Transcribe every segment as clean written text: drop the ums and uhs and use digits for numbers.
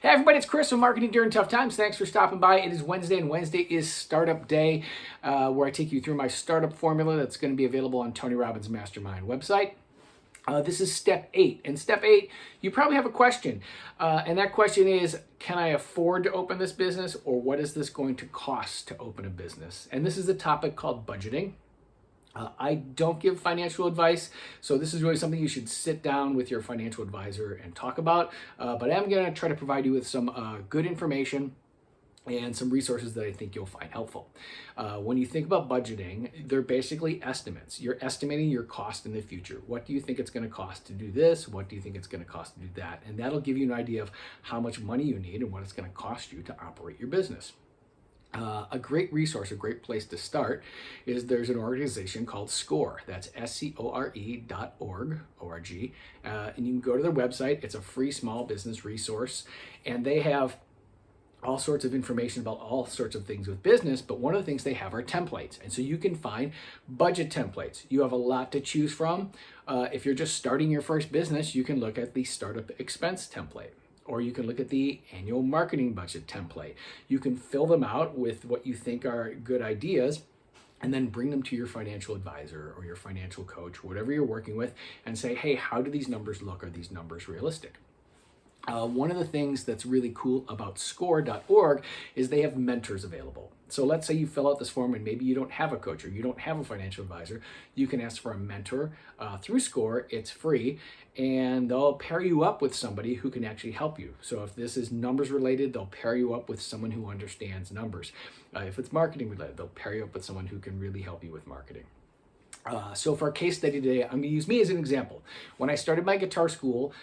Hey everybody, it's Chris from Marketing During Tough Times. Thanks for stopping by. It is Wednesday, and Wednesday is Startup Day, where I take you through my startup formula that's going to be available on Tony Robbins' Mastermind website. This is step 8. And step 8, you probably have a question. And that question is, can I afford to open this business, or what is this going to cost to open a business? And this is a topic called budgeting. I don't give financial advice, so this is really something you should sit down with your financial advisor and talk about. But I'm going to try to provide you with some good information and some resources that I think you'll find helpful. When you think about budgeting, they're basically estimates. You're estimating your cost in the future. What do you think it's going to cost to do this? What do you think it's going to cost to do that? And that'll give you an idea of how much money you need and what it's going to cost you to operate your business. A great resource, a great place to start is there's an organization called SCORE. That's SCORE.org, O-R-G. And you can go to their website. It's a free small business resource. And they have all sorts of information about all sorts of things with business, but one of the things they have are templates. And so you can find budget templates. You have a lot to choose from. If you're just starting your first business, you can look at the startup expense template. Or you can look at the annual marketing budget template. You can fill them out with what you think are good ideas and then bring them to your financial advisor or your financial coach, whatever you're working with, and say, hey, how do these numbers look? Are these numbers realistic? One of the things that's really cool about score.org is they have mentors available. So let's say you fill out this form and maybe you don't have a coach or you don't have a financial advisor. You can ask for a mentor through SCORE. It's free, and they'll pair you up with somebody who can actually help you. So if this is numbers related, they'll pair you up with someone who understands numbers. If it's marketing related, they'll pair you up with someone who can really help you with marketing. So for our case study today, I'm going to use me as an example. When I started my guitar school,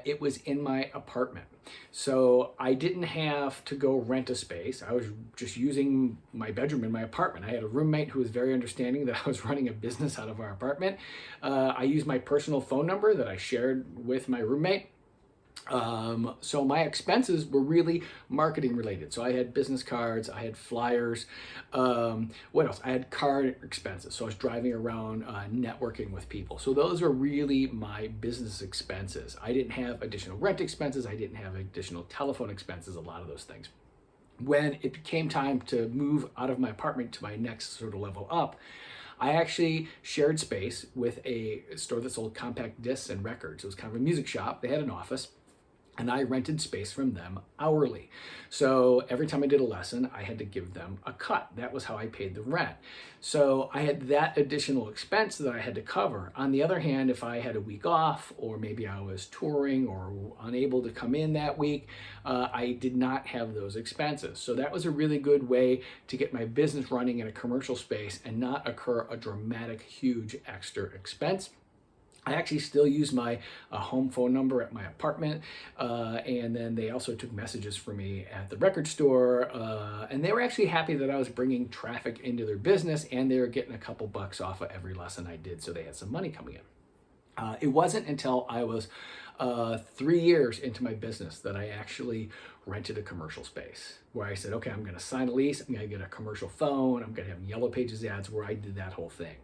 it was in my apartment. So I didn't have to go rent a space. I was just using my bedroom in my apartment. I had a roommate who was very understanding that I was running a business out of our apartment. I used my personal phone number that I shared with my roommate. So my expenses were really marketing related. So I had business cards, I had flyers. What else? I had car expenses. So I was driving around, networking with people. So those were really my business expenses. I didn't have additional rent expenses. I didn't have additional telephone expenses, a lot of those things. When it became time to move out of my apartment to my next sort of level up, I actually shared space with a store that sold compact discs and records. It was kind of a music shop. They had an office. And I rented space from them hourly. So every time I did a lesson, I had to give them a cut. That was how I paid the rent. So I had that additional expense that I had to cover. On the other hand, if I had a week off, or maybe I was touring or unable to come in that week, I did not have those expenses. So that was a really good way to get my business running in a commercial space and not incur a dramatic, huge extra expense. I actually still use my home phone number at my apartment, and then they also took messages for me at the record store, and they were actually happy that I was bringing traffic into their business, and they were getting a couple bucks off of every lesson I did, so they had some money coming in. It wasn't until I was 3 years into my business that I actually rented a commercial space where I said, okay, I'm going to sign a lease. I'm going to get a commercial phone. I'm going to have Yellow Pages ads, where I did that whole thing.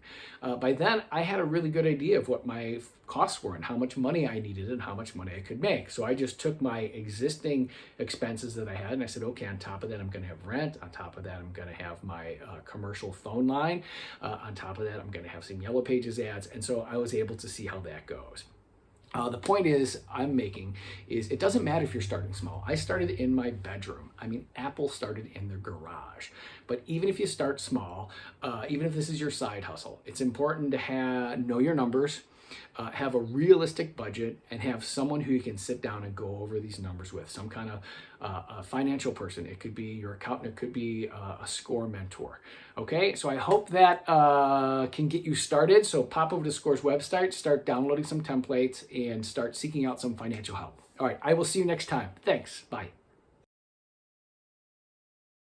By then, I had a really good idea of what my costs were and how much money I needed and how much money I could make. So I just took my existing expenses that I had and I said, okay, on top of that, I'm going to have rent. On top of that, I'm going to have my commercial phone line. On top of that, I'm going to have some Yellow Pages ads. And so I was able to see how that goes. The point I'm making is it doesn't matter if you're starting small. I started in my bedroom. I mean, Apple started in their garage. But even if you start small, even if this is your side hustle, it's important to know your numbers, have a realistic budget, and have someone who you can sit down and go over these numbers with, some kind of a financial person. It could be your accountant. It could be a SCORE mentor. Okay, so I hope that can get you started. So pop over to SCORE's website, start downloading some templates, and start seeking out some financial help. All right, I will see you next time. Thanks. Bye.